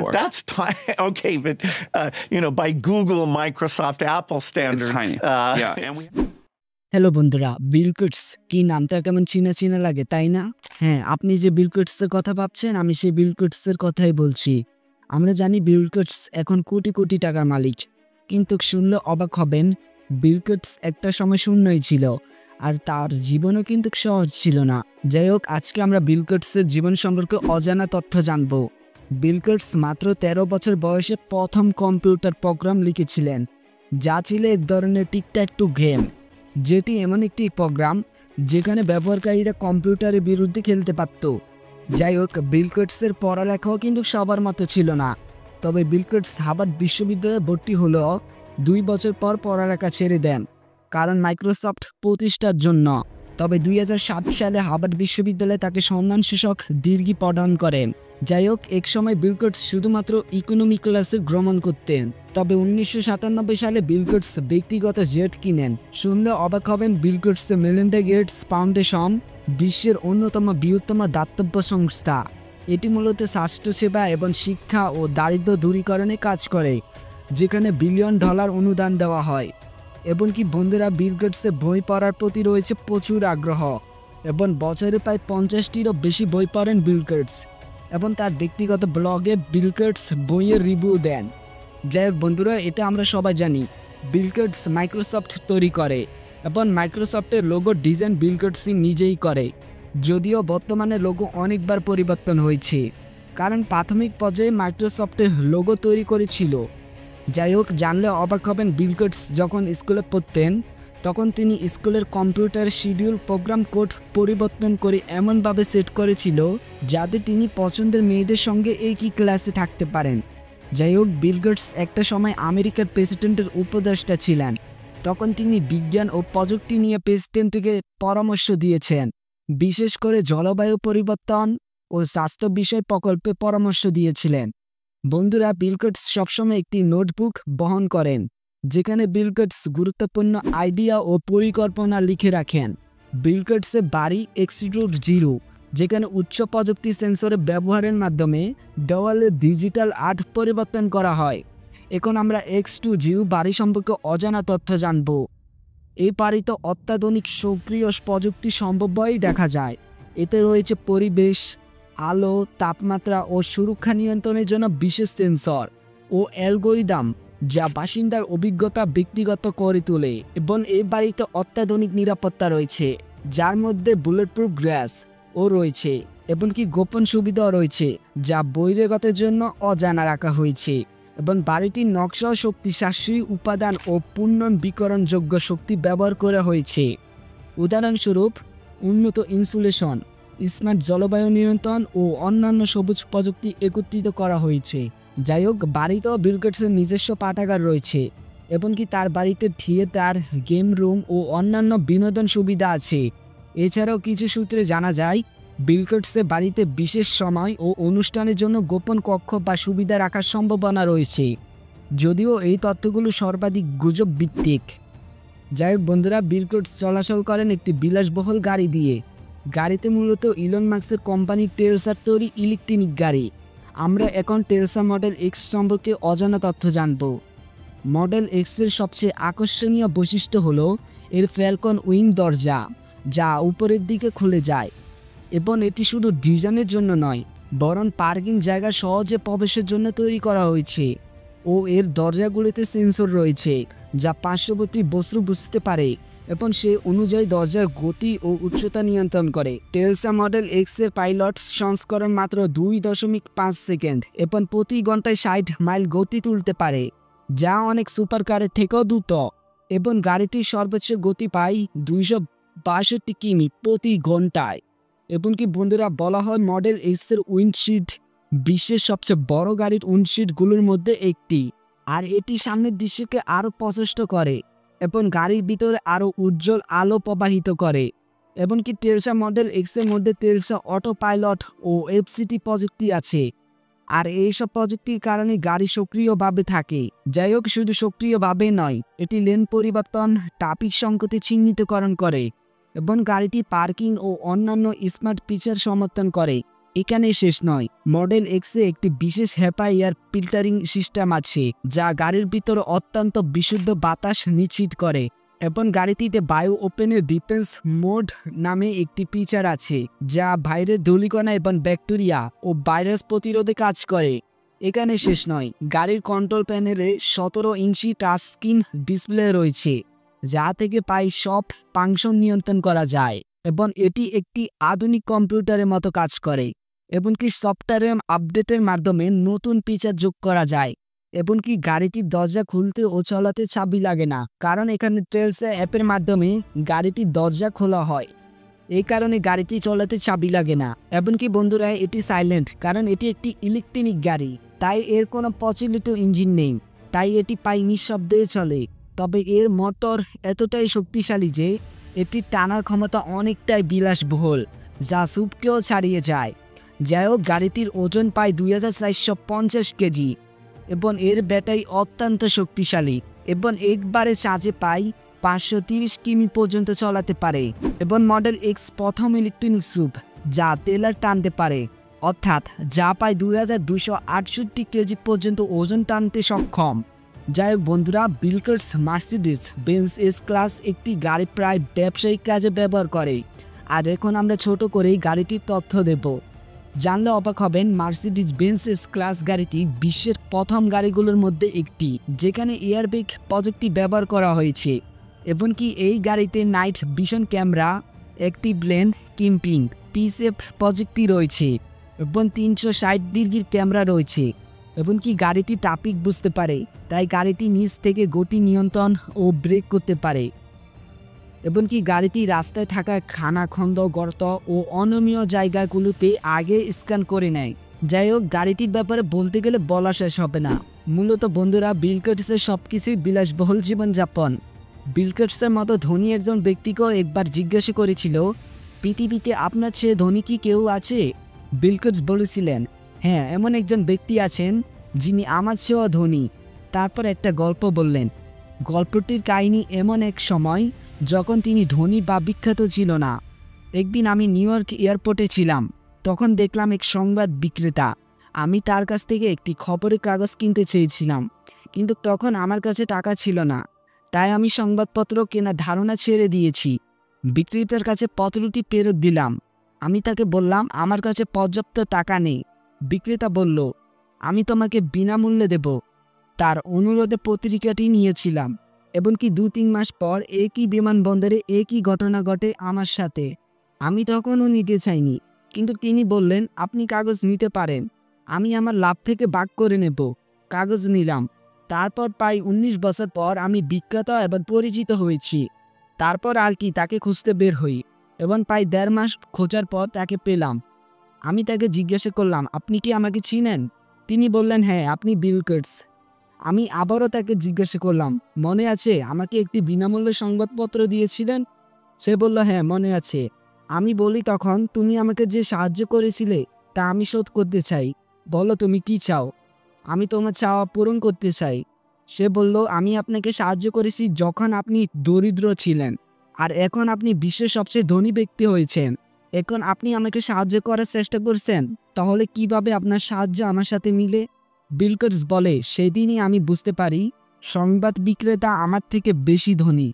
for. That's tiny. Okay, but by Google, Microsoft, Apple standards, It's tiny. Yeah, and we. Hello বন্ধুরা, Bill Gates কি নামটা কেমন চিনা চিনা লাগে তাই না? হ্যাঁ, আপনি যে বিল গেটসের কথা ভাবছেন, আমি সেই বিল গেটসের কথাই বলছি। আমরা জানি বিল গেটস এখন কোটি কোটি টাকার মালিক, কিন্তু শুনলে অবাক হবেন, বিল গেটস একটা সময় শূন্যই ছিল, আর তার জীবনও কিন্তু সহজ ছিল না। যাই হোক, আজকে আমরা বিল গেটসের জীবন সম্পর্কে অজানা তথ্য জানব। বিল গেটস মাত্র 13 বছর বয়সে প্রথম কম্পিউটার প্রোগ্রাম লিখেছিলেন, যা ছিল এক ধরনের টিক-ট্যাক-টু গেম, যেটি এমন একটি প্রোগ্রাম যেখানে ব্যবহারকারীরা কম্পিউটারের বিরুদ্ধে খেলতে পারত। যাই হোক, বিল গেটসের পড়ালেখাও কিন্তু সবার মতো ছিল না। তবে বিল গেটস হার্ভার্ড বিশ্ববিদ্যালয়ে ভর্তি হলেও 2 বছর পর পড়ালেখা ছেড়ে দেন, কারণ মাইক্রোসফট প্রতিষ্ঠার জন্য। তবে 2007 সালে হার্ভার্ড বিশ্ববিদ্যালয়ে তাকে সম্মানসূচক ডিগ্রি প্রদান করেন। যাই হোক, এক সময় বিল গেটস শুধুমাত্র ইকোনমি ক্লাসে ভ্রমণ করতেন। তবে 1997 সালে বিল গেটস ব্যক্তিগত জেট কিনেন। শুনলে অবাক হবেন, বিল গেটসের মেলিন্ডা গেটস ফাউন্ডেশন বিশ্বের অন্যতম বৃহত্তম দাতব্য সংস্থা। এটি মূলত স্বাস্থ্যসেবা এবং শিক্ষা ও দারিদ্র্য দূরীকরণে কাজ করে, যেখানে $1 বিলিয়ন অনুদান দেওয়া হয়। এমনকি বন্ধুরা, বিল গেটসের বই পড়ার প্রতি রয়েছে প্রচুর আগ্রহ, এবং বছরে প্রায় 50টিরও বেশি বই পড়েন বিল গেটস, এবং তার ব্যক্তিগত ব্লগে বিল গেটস বইয়ের রিভিউ দেন। যাই হোক বন্ধুরা, এটা আমরা সবাই জানি, বিল গেটস মাইক্রোসফট তৈরি করে, এবং মাইক্রোসফটের লোগো ডিজাইন বিল গেটসই নিজেই করে। যদিও বর্তমানে লোগো অনেকবার পরিবর্তন হয়েছে, কারণ প্রাথমিক পর্যায়ে মাইক্রোসফটের লোগো তৈরি করেছিল। যাই হোক, জানলে অবাক হবেন, বিল গেটস যখন স্কুলে পড়তেন, তখন তিনি স্কুলের কম্পিউটার শিডিউল প্রোগ্রাম কোড পরিবর্তন করে এমনভাবে সেট করেছিল যাতে তিনি পছন্দের মেয়েদের সঙ্গে একই ক্লাসে থাকতে পারেন। যাই হোক, বিল গেটস একটা সময় আমেরিকার প্রেসিডেন্টের উপদেষ্টা ছিলেন। তখন তিনি বিজ্ঞান ও প্রযুক্তি নিয়ে প্রেসিডেন্টকে পরামর্শ দিয়েছেন, বিশেষ করে জলবায়ু পরিবর্তন ও স্বাস্থ্য বিষয় প্রকল্পে পরামর্শ দিয়েছিলেন। বন্ধুরা, বিল গেটস সবসময় একটি নোটবুক বহন করেন, যেখানে বিল গেটস গুরুত্বপূর্ণ আইডিয়া ও পরিকল্পনা লিখে রাখেন। বিল গেটসের বাড়ি এক্সিটিউট 0, যেখানে উচ্চ প্রযুক্তি সেন্সরের ব্যবহারের মাধ্যমে দেওয়ালে ডিজিটাল আর্ট পরিবর্তন করা হয়। এখন আমরা X20 বাড়ি সম্পর্কে অজানা তথ্য জানব। এই বাড়িতে অত্যাধুনিক সক্রিয় প্রযুক্তি সম্ভবই দেখা যায়। এতে রয়েছে পরিবেশ, আলো, তাপমাত্রা ও সুরক্ষা নিয়ন্ত্রণের জন্য বিশেষ সেন্সর ও অ্যালগোরিদম, যা বাসিন্দার অভিজ্ঞতা ব্যক্তিগত করে তোলে। এবং এই বাড়িতে অত্যাধুনিক নিরাপত্তা রয়েছে, যার মধ্যে বুলেটপ্রুফ গ্লাস ও রয়েছে, এমনকি গোপন সুবিধাও রয়েছে, যা বহিরাগতের জন্য অজানা রাখা হয়েছে। এবং বাড়িটির নকশা শক্তি সাশ্রয়ী উপাদান ও পুনর্বিকরণযোগ্য শক্তি ব্যবহার করা হয়েছে। উদাহরণস্বরূপ, উন্নত ইনসুলেশন, স্মার্ট জলবায়ু নিয়ন্ত্রণ ও অন্যান্য সবুজ প্রযুক্তি একত্রিত করা হয়েছে। যাই হোক, বাড়িতেও বিল গেটসের নিজস্ব পাঠাগার রয়েছে, এমনকি তার বাড়িতে থিয়েটার, গেম রুম ও অন্যান্য বিনোদন সুবিধা আছে। এছাড়াও কিছু সূত্রে জানা যায়, বিল গেটসের বাড়িতে বিশেষ সময় ও অনুষ্ঠানের জন্য গোপন কক্ষ বা সুবিধা রাখার সম্ভাবনা রয়েছে, যদিও এই তথ্যগুলো সর্বাধিক গুজব ভিত্তিক। যাই হোক বন্ধুরা, বিল গেটস চলাচল করেন একটি বিলাসবহুল গাড়ি দিয়ে। গাড়িতে মূলত ইলন মাস্কের কোম্পানি টেসলার তৈরি ইলেকট্রিক গাড়ি। আমরা এখন টেসলা মডেল এক্স সম্পর্কে অজানা তথ্য জানব। মডেল এক্সের সবচেয়ে আকর্ষণীয় বৈশিষ্ট্য হলো এর ফ্যালকন উইং দরজা, যা উপরের দিকে খুলে যায়, এবং এটি শুধু ডিজাইনের জন্য নয়, বরং পার্কিং জায়গা সহজে প্রবেশের জন্য তৈরি করা হয়েছে। ও এর দরজাগুলিতে সেন্সর রয়েছে, যা পার্শ্ববর্তী বস্তু বুঝতে পারে এবং সে অনুযায়ী দরজার গতি ও উচ্চতা নিয়ন্ত্রণ করে। টেসলা মডেল এক্স এর পাইলট সংস্করণ মাত্র 2.5 সেকেন্ড এবং প্রতি ঘন্টায় 60 মাইল গতি তুলতে পারে, যা অনেক সুপারকারের থেকেও দ্রুত। এবং গাড়িটির সর্বোচ্চ গতি পায় 262 কিমি প্রতি ঘন্টায়। এমনকি বন্ধুরা, বলা হয় মডেল এক্স এর উইন্ডশিল্ড বিশ্বের সবচেয়ে বড় গাড়ির উইন্ডশিল্ডগুলোর মধ্যে একটি, আর এটি সামনের দৃশ্যকে আরও স্পষ্ট করে এবং গাড়ির ভিতরে আরও উজ্জ্বল আলো প্রবাহিত করে। এমনকি টেসলা মডেল এক্সের মধ্যে টেসলা অটো পাইলট ও এফসিটি প্রযুক্তি আছে, আর এইসব প্রযুক্তির কারণে গাড়ি সক্রিয়ভাবে থাকে। যাই হোক, শুধু সক্রিয়ভাবে নয়, এটি লেন পরিবর্তন, ট্রাফিক সংকটে চিহ্নিতকরণ করে এবং গাড়িটি পার্কিং ও অন্যান্য স্মার্ট ফিচার সমর্থন করে। এখানে শেষ নয়, মডেল এক্সে একটি বিশেষ হেপা এয়ার ফিল্টারিং সিস্টেম আছে যা গাড়ির ভিতরে অত্যন্ত বিশুদ্ধ বাতাস নিশ্চিত করে। এবং গাড়িটিতে বায়ু ওপেনের ডিফেন্স মোড নামে একটি ফিচার আছে যা বাইরের ধূলিকণা এবং ব্যাকটেরিয়া ও ভাইরাস প্রতিরোধে কাজ করে। এখানে শেষ নয়, গাড়ির কন্ট্রোল প্যানেলে 17 ইঞ্চি টাচ স্ক্রিন ডিসপ্লে রয়েছে যা থেকে প্রায় সব ফাংশন নিয়ন্ত্রণ করা যায় এবং এটি একটি আধুনিক কম্পিউটারের মতো কাজ করে। এমনকি সফটওয়্যার আপডেটের মাধ্যমে নতুন ফিচার যোগ করা যায়। এমনকি গাড়িটির দরজা খুলতে ও চালাতে চাবি লাগে না, কারণ এখানে ট্রেলস অ্যাপের মাধ্যমে গাড়িটির দরজা খোলা হয়। এই কারণে গাড়িটি চালাতে চাবি লাগে না। এমনকি বন্ধুরা, এটি সাইলেন্ট, কারণ এটি একটি ইলেকট্রনিক গাড়ি, তাই এর কোনো প্রচলিত ইঞ্জিন নেই, তাই এটি প্রায় নিঃশব্দে চলে। তবে এর মোটর এতটাই শক্তিশালী যে এটির টানার ক্ষমতা অনেকটাই বিলাসবহুল, যা সুপকেও ছাড়িয়ে যায়। যাই হোক, গাড়িটির ওজন প্রায় 2450 কেজি এবং এর ব্যাটারি অত্যন্ত শক্তিশালী এবং একবারে চার্জে প্রায় 530 কিমি পর্যন্ত চালাতে পারে। এবং মডেল এক্স প্রথম ইলেকট্রনিক সুপ যা টেলার টানতে পারে, অর্থাৎ যা প্রায় 2268 কেজি পর্যন্ত ওজন টানতে সক্ষম। যাই হোক বন্ধুরা, বিলকার্স মার্সিডিজ বেঞ্জ এস ক্লাস একটি গাড়ি প্রায় ব্যবসায়িক কাজে ব্যবহার করে। আর এখন আমরা ছোট করেই গাড়িটির তথ্য দেব। জানলে অবাক হবেন, মার্সিডিজ বেঞ্জ এস ক্লাস গাড়িটি বিশ্বের প্রথম গাড়িগুলোর মধ্যে একটি যেখানে এয়ারব্যাগ প্রযুক্তি ব্যবহার করা হয়েছে। এমনকি এই গাড়িতে night vision camera, active lane keeping, পিসেফ প্রযুক্তি রয়েছে এবং 360 ডিগ্রির ক্যামেরা রয়েছে। এমনকি গাড়িটি ট্রাফিক বুঝতে পারে, তাই গাড়িটি নিচ থেকে গতি নিয়ন্ত্রণ ও ব্রেক করতে পারে। এমনকি গাড়িটি রাস্তায় থাকা খানাখন্দ, গর্ত ও অনিয়মীয় জায়গাগুলোতে আগে স্ক্যান করে নেয়। যাই হোক, গাড়িটির ব্যাপারে বলতে গেলে বলা শেষ হবে না। মূলত বন্ধুরা, বিল গেটসের সবকিছুই বিলাসবহুল জীবনযাপন। বিল গেটসের মতো ধনী একজন ব্যক্তিকেও একবার জিজ্ঞাসা করেছিল, পৃথিবীতে আপনার চেয়ে ধনী কি কেউ আছে? বিল গেটস বলেছিলেন, হ্যাঁ, এমন একজন ব্যক্তি আছেন যিনি আমার চেয়েও ধনী। তারপর একটা গল্প বললেন। গল্পটির কাহিনী এমন এক সময় যখন তিনি ধনী বা বিখ্যাত ছিল না। একদিন আমি নিউ ইয়র্ক এয়ারপোর্টে ছিলাম, তখন দেখলাম এক সংবাদ বিক্রেতা। আমি তার কাছ থেকে একটি খবরের কাগজ কিনতে চেয়েছিলাম, কিন্তু তখন আমার কাছে টাকা ছিল না, তাই আমি সংবাদপত্র কেনার ধারণা ছেড়ে দিয়েছি। বিক্রেতার কাছে পত্রটি ফেরত দিলাম। আমি তাকে বললাম আমার কাছে পর্যাপ্ত টাকা নেই। বিক্রেতা বলল, আমি তোমাকে বিনামূল্যে দেব। তার অনুরোধে পত্রিকাটি নিয়েছিলাম। এমনকি 2-3 মাস পর একই বিমানবন্দরে একই ঘটনা ঘটে আমার সাথে। আমি তখনও নিতে চাইনি, কিন্তু তিনি বললেন, আপনি কাগজ নিতে পারেন, আমি আমার লাভ থেকে ভাগ করে নেব। কাগজ নিলাম। তারপর প্রায় 19 বছর পর আমি বিখ্যাত এবং পরিচিত হয়েছি। তারপর আর কি, তাকে খুঁজতে বের হই এবং প্রায় 1.5 মাস খোঁজার পর তাকে পেলাম। আমি তাকে জিজ্ঞাসা করলাম, আপনি কি আমাকে চিনেন? তিনি বললেন, হ্যাঁ, আপনি বিল গেটস। আমি আবারও তাকে জিজ্ঞাসা করলাম, মনে আছে আমাকে একটি বিনামূল্যে সংবাদপত্র দিয়েছিলেন? সে বলল, হ্যাঁ, মনে আছে। আমি বলি তখন, তুমি আমাকে যে সাহায্য করেছিলে তা আমি শোধ করতে চাই। বলো তুমি কি চাও? আমি তোমার চাওয়া পূরণ করতে চাই। সে বলল, আমি আপনাকে সাহায্য করেছি যখন আপনি দরিদ্র ছিলেন, আর এখন আপনি বিশ্বের সবচেয়ে ধনী ব্যক্তি হয়েছেন। এখন আপনি আমাকে সাহায্য করার চেষ্টা করছেন, তাহলে কিভাবে আপনার সাহায্য আমার সাথে মিলে? বিল গেটস বলে, সেদিনই আমি বুঝতে পারি সংবাদ বিক্রেতা আমার থেকে বেশি ধনী।